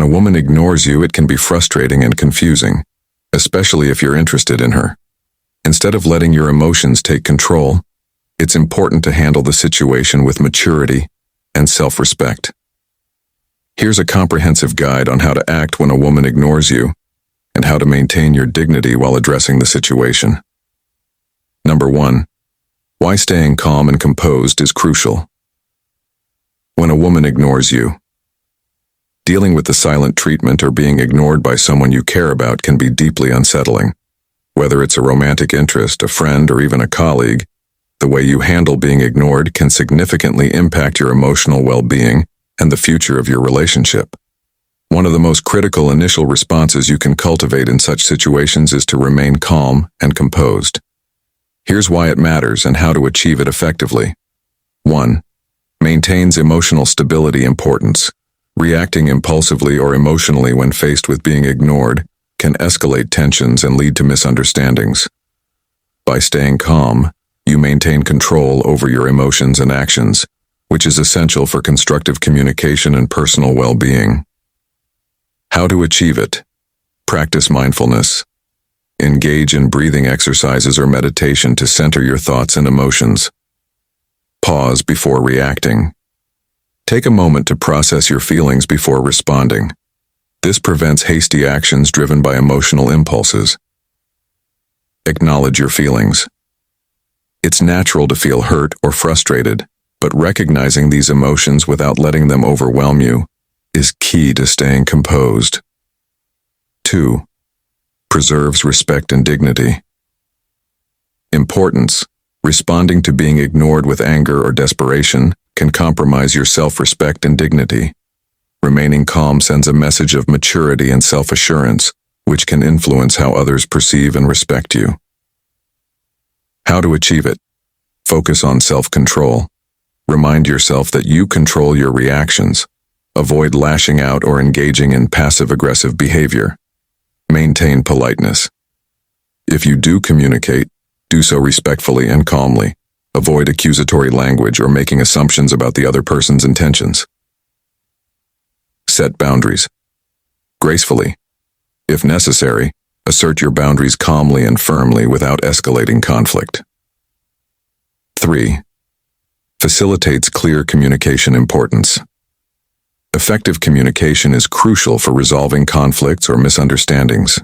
a woman ignores you, it can be frustrating and confusing, especially if you're interested in her. Instead of letting your emotions take control, it's important to handle the situation with maturity and self-respect. Here's a comprehensive guide on how to act when a woman ignores you and how to maintain your dignity while addressing the situation. Number 1. Why staying calm and composed is crucial. When a woman ignores you, dealing with the silent treatment or being ignored by someone you care about can be deeply unsettling. Whether it's a romantic interest, a friend, or even a colleague, the way you handle being ignored can significantly impact your emotional well-being and the future of your relationship. One of the most critical initial responses you can cultivate in such situations is to remain calm and composed. Here's why it matters and how to achieve it effectively. 1. Maintains emotional stability. Importance. Reacting impulsively or emotionally when faced with being ignored can escalate tensions and lead to misunderstandings. By staying calm, you maintain control over your emotions and actions, which is essential for constructive communication and personal well-being. How to achieve it? Practice mindfulness. Engage in breathing exercises or meditation to center your thoughts and emotions. Pause before reacting. Take a moment to process your feelings before responding. This prevents hasty actions driven by emotional impulses. Acknowledge your feelings. It's natural to feel hurt or frustrated, but recognizing these emotions without letting them overwhelm you is key to staying composed. 2. Preserves respect and dignity. Importance. Responding to being ignored with anger or desperation can compromise your self-respect and dignity. Remaining calm sends a message of maturity and self-assurance, which can influence how others perceive and respect you. How to achieve it? Focus on self-control. Remind yourself that you control your reactions. Avoid lashing out or engaging in passive-aggressive behavior. Maintain politeness. If you do communicate, do so respectfully and calmly. Avoid accusatory language or making assumptions about the other person's intentions. Set boundaries. Gracefully. If necessary, assert your boundaries calmly and firmly without escalating conflict. 3. Facilitates clear communication. Importance. Effective communication is crucial for resolving conflicts or misunderstandings.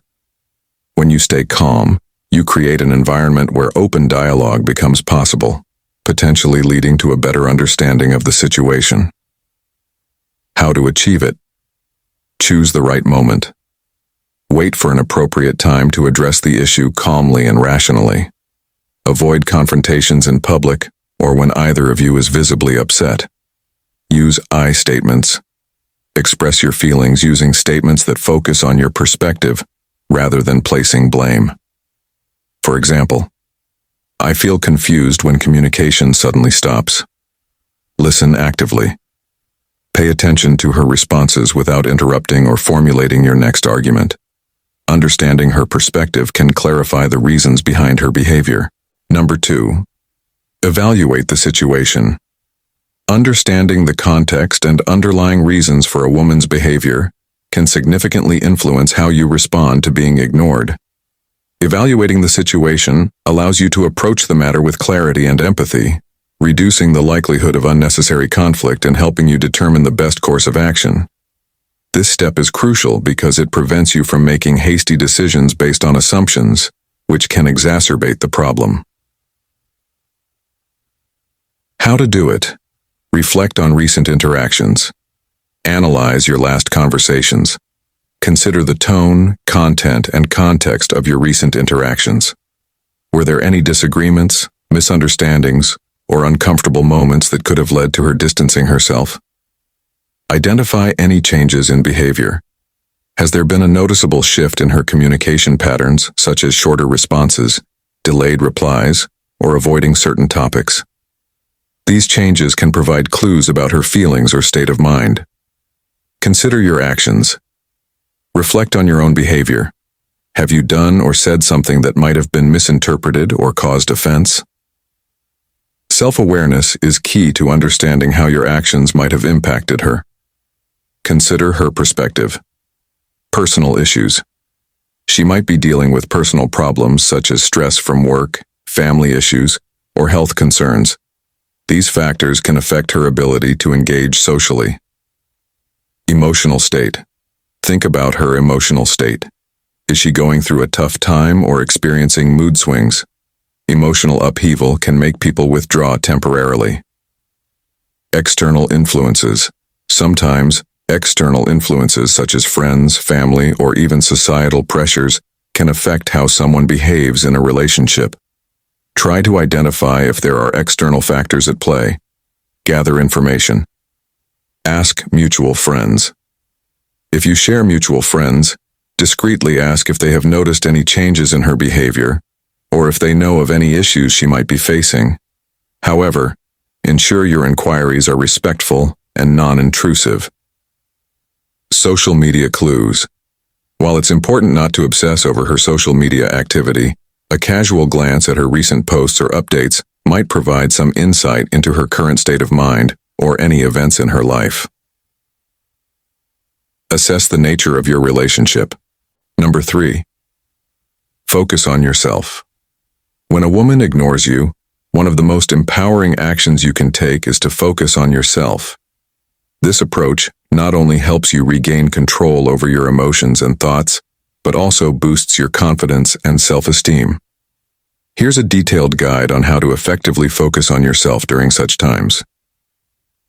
When you stay calm, you create an environment where open dialogue becomes possible, potentially leading to a better understanding of the situation. How to achieve it? Choose the right moment. Wait for an appropriate time to address the issue calmly and rationally. Avoid confrontations in public or when either of you is visibly upset. Use I statements. Express your feelings using statements that focus on your perspective rather than placing blame. For example, I feel confused when communication suddenly stops. Listen actively. Pay attention to her responses without interrupting or formulating your next argument. Understanding her perspective can clarify the reasons behind her behavior. Number 2. Evaluate the situation. Understanding the context and underlying reasons for a woman's behavior can significantly influence how you respond to being ignored. Evaluating the situation allows you to approach the matter with clarity and empathy, reducing the likelihood of unnecessary conflict and helping you determine the best course of action. This step is crucial because it prevents you from making hasty decisions based on assumptions, which can exacerbate the problem. How to do it? Reflect on recent interactions. Analyze your last conversations. Consider the tone, content, and context of your recent interactions. Were there any disagreements, misunderstandings, or uncomfortable moments that could have led to her distancing herself? Identify any changes in behavior. Has there been a noticeable shift in her communication patterns, such as shorter responses, delayed replies, or avoiding certain topics? These changes can provide clues about her feelings or state of mind. Consider your actions. Reflect on your own behavior. Have you done or said something that might have been misinterpreted or caused offense? Self-awareness is key to understanding how your actions might have impacted her. Consider her perspective. Personal issues. She might be dealing with personal problems such as stress from work, family issues, or health concerns. These factors can affect her ability to engage socially. Emotional state. Think about her emotional state. Is she going through a tough time or experiencing mood swings? Emotional upheaval can make people withdraw temporarily. External influences. Sometimes, external influences such as friends, family, or even societal pressures can affect how someone behaves in a relationship. Try to identify if there are external factors at play. Gather information. Ask mutual friends. If you share mutual friends, discreetly ask if they have noticed any changes in her behavior, or if they know of any issues she might be facing. However, ensure your inquiries are respectful and non-intrusive. Social media clues. While it's important not to obsess over her social media activity, a casual glance at her recent posts or updates might provide some insight into her current state of mind or any events in her life. Assess the nature of your relationship. Number 3. Focus on yourself. When a woman ignores you, one of the most empowering actions you can take is to focus on yourself. This approach not only helps you regain control over your emotions and thoughts, but also boosts your confidence and self-esteem. Here's a detailed guide on how to effectively focus on yourself during such times.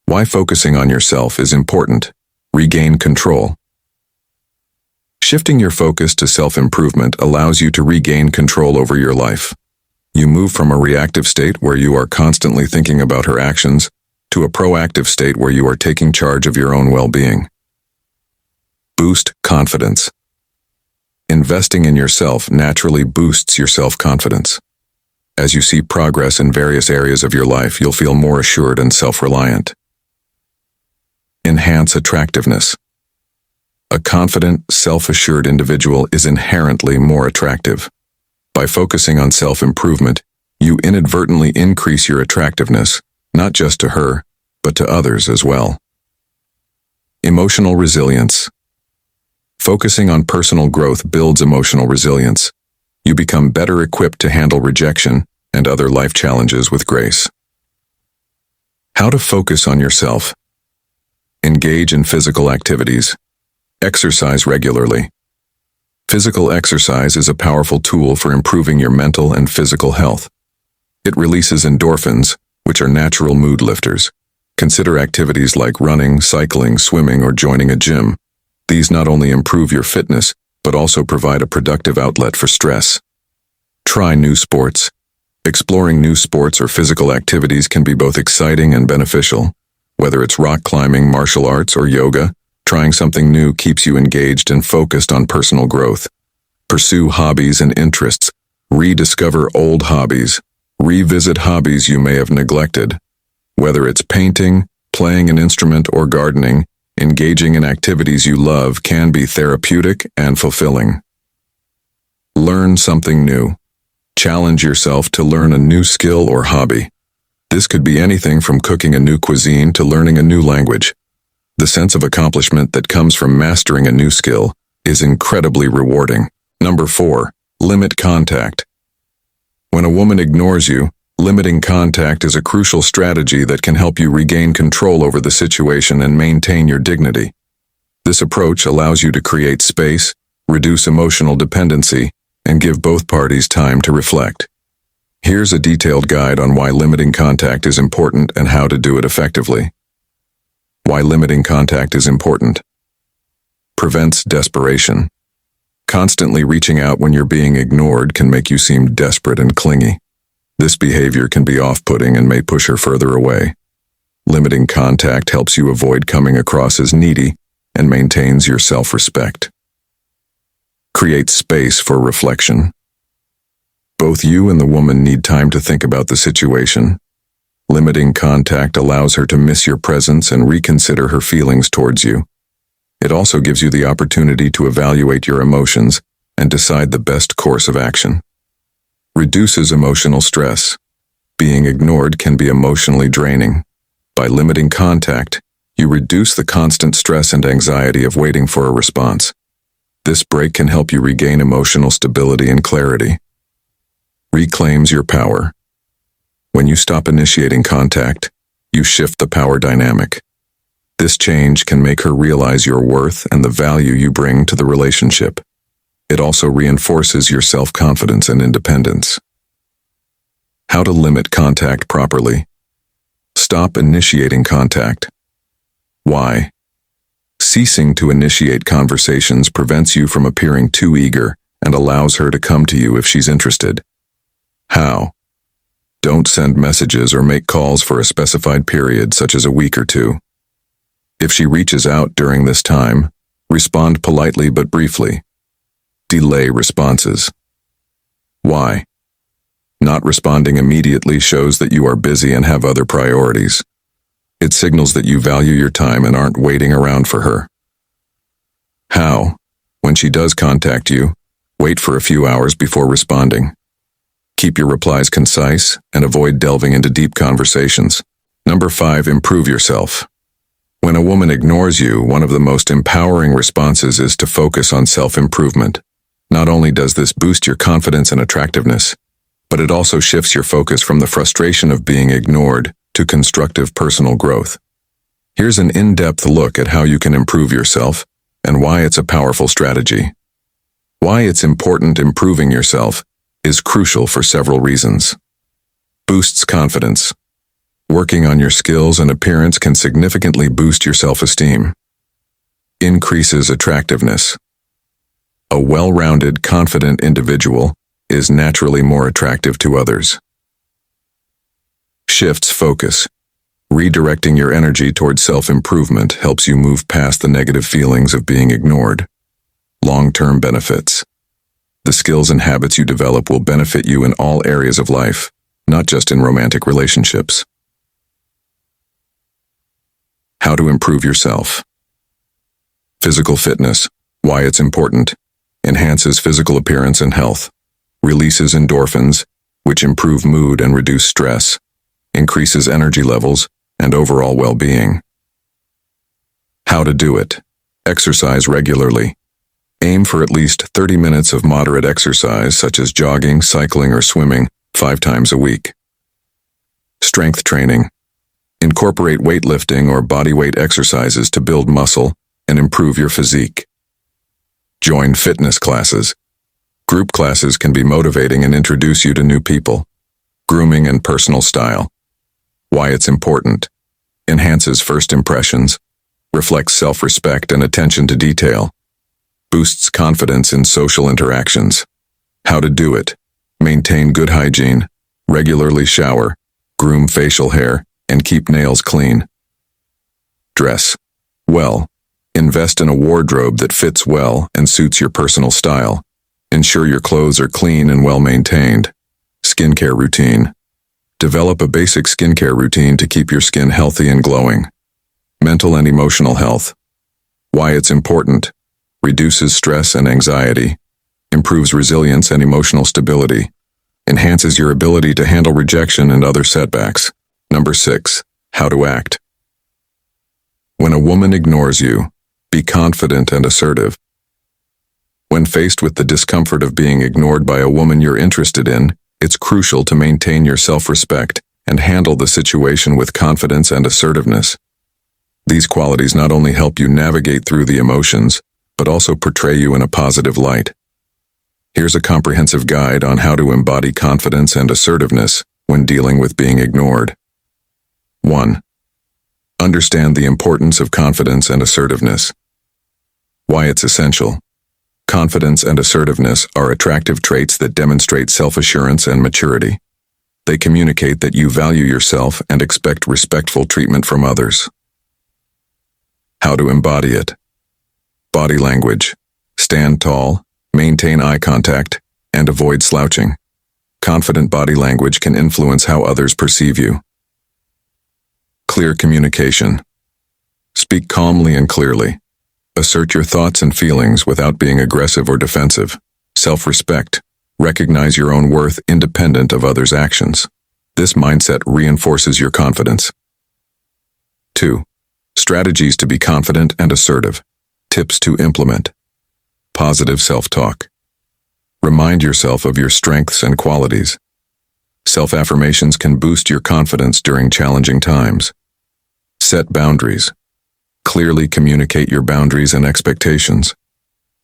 Why focusing on yourself is important. Regain control. Shifting your focus to self-improvement allows you to regain control over your life. You move from a reactive state where you are constantly thinking about her actions to a proactive state where you are taking charge of your own well-being. Boost confidence. Investing in yourself naturally boosts your self-confidence. As you see progress in various areas of your life, you'll feel more assured and self-reliant. Enhance attractiveness. A confident, self-assured individual is inherently more attractive. By focusing on self-improvement, you inadvertently increase your attractiveness, not just to her, but to others as well. Emotional resilience. Focusing on personal growth builds emotional resilience. You become better equipped to handle rejection and other life challenges with grace. How to focus on yourself. Engage in physical activities. Exercise regularly. Physical exercise is a powerful tool for improving your mental and physical health. It releases endorphins, which are natural mood lifters. Consider activities like running, cycling, swimming, or joining a gym. These not only improve your fitness, but also provide a productive outlet for stress. Try new sports. Exploring new sports or physical activities can be both exciting and beneficial. Whether it's rock climbing, martial arts, or yoga, trying something new keeps you engaged and focused on personal growth. Pursue hobbies and interests. Rediscover old hobbies. Revisit hobbies you may have neglected. Whether it's painting, playing an instrument, or gardening, engaging in activities you love can be therapeutic and fulfilling. Learn something new. Challenge yourself to learn a new skill or hobby. This could be anything from cooking a new cuisine to learning a new language. The sense of accomplishment that comes from mastering a new skill is incredibly rewarding. Number 4. Limit contact. When a woman ignores you, limiting contact is a crucial strategy that can help you regain control over the situation and maintain your dignity. This approach allows you to create space, reduce emotional dependency, and give both parties time to reflect. Here's a detailed guide on why limiting contact is important and how to do it effectively. Why limiting contact is important. Prevents desperation. Constantly reaching out when you're being ignored can make you seem desperate and clingy. This behavior can be off-putting and may push her further away. Limiting contact helps you avoid coming across as needy and maintains your self-respect. Create space for reflection. Both you and the woman need time to think about the situation. Limiting contact allows her to miss your presence and reconsider her feelings towards you. It also gives you the opportunity to evaluate your emotions and decide the best course of action. Reduces emotional stress. Being ignored can be emotionally draining. By limiting contact, you reduce the constant stress and anxiety of waiting for a response. This break can help you regain emotional stability and clarity. Reclaims your power. When you stop initiating contact, you shift the power dynamic. This change can make her realize your worth and the value you bring to the relationship. It also reinforces your self-confidence and independence. How to limit contact properly. Stop initiating contact. Why? Ceasing to initiate conversations prevents you from appearing too eager and allows her to come to you if she's interested. How? Don't send messages or make calls for a specified period, such as a week or two. If she reaches out during this time, respond politely but briefly. Delay responses. Why? Not responding immediately shows that you are busy and have other priorities. It signals that you value your time and aren't waiting around for her. How? When she does contact you, wait for a few hours before responding. Keep your replies concise and avoid delving into deep conversations. Number 5, improve yourself. When a woman ignores you, one of the most empowering responses is to focus on self-improvement. Not only does this boost your confidence and attractiveness, but it also shifts your focus from the frustration of being ignored to constructive personal growth. Here's an in-depth look at how you can improve yourself and why it's a powerful strategy. Why it's important improving yourself is crucial for several reasons. Boosts confidence. Working on your skills and appearance can significantly boost your self-esteem. Increases attractiveness. A well-rounded, confident individual is naturally more attractive to others. Shifts focus. Redirecting your energy towards self-improvement helps you move past the negative feelings of being ignored. Long-term benefits. The skills and habits you develop will benefit you in all areas of life, not just in romantic relationships. How to improve yourself. Physical fitness. Why it's important. Enhances physical appearance and health. Releases endorphins, which improve mood and reduce stress. Increases energy levels and overall well-being. How to do it. Exercise regularly. Aim for at least 30 minutes of moderate exercise, such as jogging, cycling, or swimming, 5 times a week. Strength training. Incorporate weightlifting or bodyweight exercises to build muscle and improve your physique. Join fitness classes. Group classes can be motivating and introduce you to new people. Grooming and personal style. Why it's important. Enhances first impressions. Reflects self-respect and attention to detail. Boosts confidence in social interactions. How to do it. Maintain good hygiene. Regularly shower. Groom facial hair and keep nails clean. Dress well. Invest in a wardrobe that fits well and suits your personal style. Ensure your clothes are clean and well-maintained. Skincare routine. Develop a basic skincare routine to keep your skin healthy and glowing. Mental and emotional health. Why it's important. Reduces stress and anxiety. Improves resilience and emotional stability. Enhances your ability to handle rejection and other setbacks. Number 6. How to act. When a woman ignores you, be confident and assertive. When faced with the discomfort of being ignored by a woman you're interested in, it's crucial to maintain your self-respect and handle the situation with confidence and assertiveness. These qualities not only help you navigate through the emotions, but also portray you in a positive light. Here's a comprehensive guide on how to embody confidence and assertiveness when dealing with being ignored. 1. Understand the importance of confidence and assertiveness. Why it's essential. Confidence and assertiveness are attractive traits that demonstrate self-assurance and maturity. They communicate that you value yourself and expect respectful treatment from others. How to embody it. Body language. Stand tall, maintain eye contact, and avoid slouching. Confident body language can influence how others perceive you. Clear communication. Speak calmly and clearly. Assert your thoughts and feelings without being aggressive or defensive. Self-respect. Recognize your own worth independent of others' actions. This mindset reinforces your confidence. 2. Strategies to be confident and assertive. Tips to implement. Positive self-talk. Remind yourself of your strengths and qualities. Self-affirmations can boost your confidence during challenging times. Set boundaries. Clearly communicate your boundaries and expectations.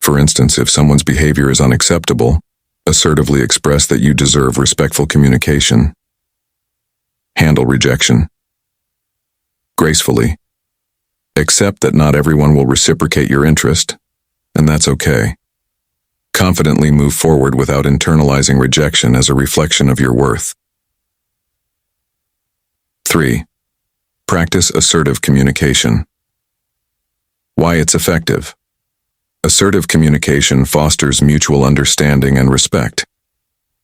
For instance, if someone's behavior is unacceptable, assertively express that you deserve respectful communication. Handle rejection gracefully. Accept that not everyone will reciprocate your interest, and that's okay. Confidently move forward without internalizing rejection as a reflection of your worth. 3. Practice assertive communication. Why it's effective. Assertive communication fosters mutual understanding and respect.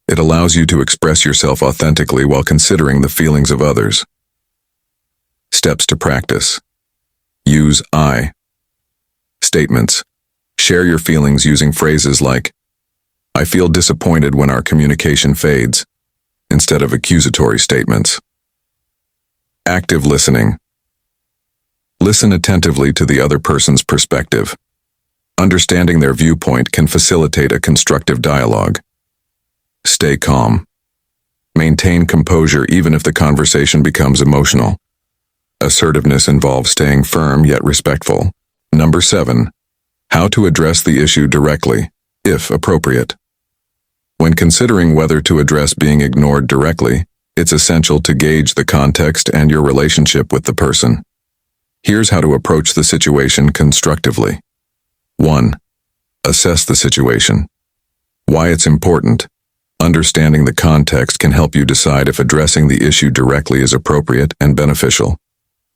It allows you to express yourself authentically while considering the feelings of others. Steps to practice. Use I statements. Share your feelings using phrases like, "I feel disappointed when our communication fades," instead of accusatory statements. Active listening. Listen attentively to the other person's perspective. Understanding their viewpoint can facilitate a constructive dialogue. Stay calm. Maintain composure even if the conversation becomes emotional. Assertiveness involves staying firm yet respectful. Number 7. How to address the issue directly, if appropriate. When considering whether to address being ignored directly, it's essential to gauge the context and your relationship with the person. Here's how to approach the situation constructively. 1. Assess the situation. Why it's important. Understanding the context can help you decide if addressing the issue directly is appropriate and beneficial.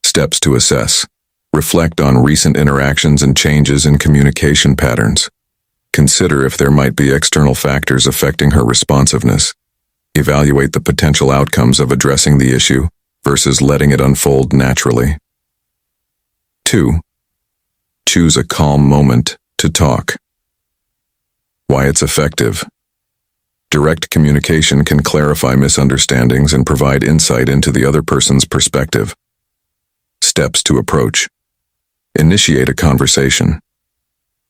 Steps to assess. Reflect on recent interactions and changes in communication patterns. Consider if there might be external factors affecting her responsiveness. Evaluate the potential outcomes of addressing the issue versus letting it unfold naturally. 2. Choose a calm moment to talk. Why it's effective. Direct communication can clarify misunderstandings and provide insight into the other person's perspective. Steps to approach. Initiate a conversation.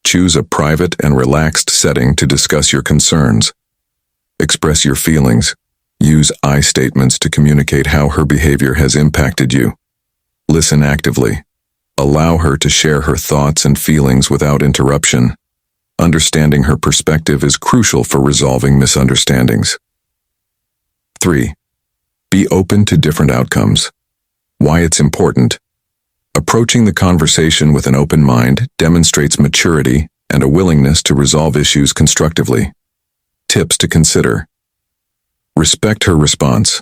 Choose a private and relaxed setting to discuss your concerns. Express your feelings. Use I statements to communicate how her behavior has impacted you. Listen actively. Allow her to share her thoughts and feelings without interruption. Understanding her perspective is crucial for resolving misunderstandings. 3. Be open to different outcomes. Why it's important. Approaching the conversation with an open mind demonstrates maturity and a willingness to resolve issues constructively. Tips to consider. Respect her response.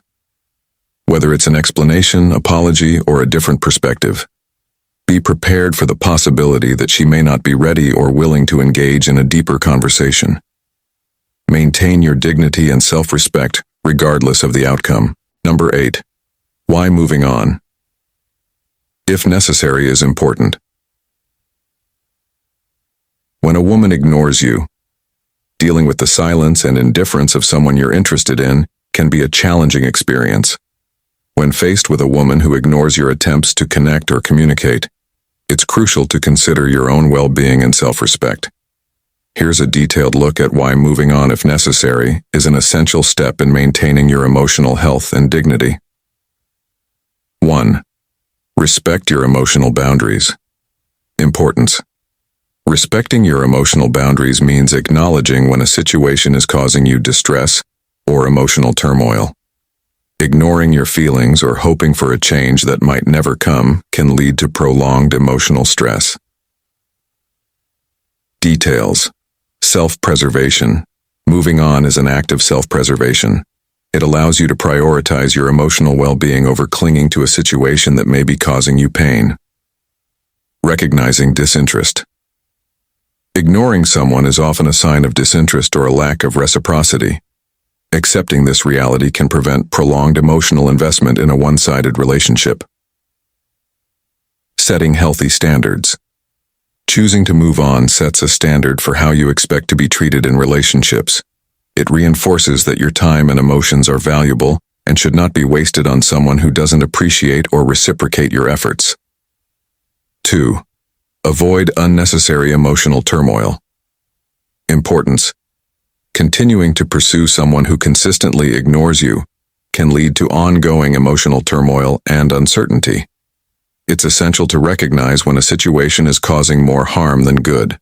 Whether it's an explanation, apology, or a different perspective. Be prepared for the possibility that she may not be ready or willing to engage in a deeper conversation. Maintain your dignity and self-respect regardless of the outcome. Number 8. Why moving on? If necessary is important. When a woman ignores you, dealing with the silence and indifference of someone you're interested in can be a challenging experience. When faced with a woman who ignores your attempts to connect or communicate, it's crucial to consider your own well-being and self-respect. Here's a detailed look at why moving on, if necessary, is an essential step in maintaining your emotional health and dignity. 1. Respect your emotional boundaries. Importance. Respecting your emotional boundaries means acknowledging when a situation is causing you distress or emotional turmoil. Ignoring your feelings or hoping for a change that might never come can lead to prolonged emotional stress. Details. Self-preservation. Moving on is an act of self-preservation. It allows you to prioritize your emotional well-being over clinging to a situation that may be causing you pain. Recognizing disinterest. Ignoring someone is often a sign of disinterest or a lack of reciprocity. Accepting this reality can prevent prolonged emotional investment in a one-sided relationship. Setting healthy standards. Choosing to move on sets a standard for how you expect to be treated in relationships. It reinforces that your time and emotions are valuable and should not be wasted on someone who doesn't appreciate or reciprocate your efforts. 2. Avoid unnecessary emotional turmoil. Importance. Continuing to pursue someone who consistently ignores you can lead to ongoing emotional turmoil and uncertainty. It's essential to recognize when a situation is causing more harm than good.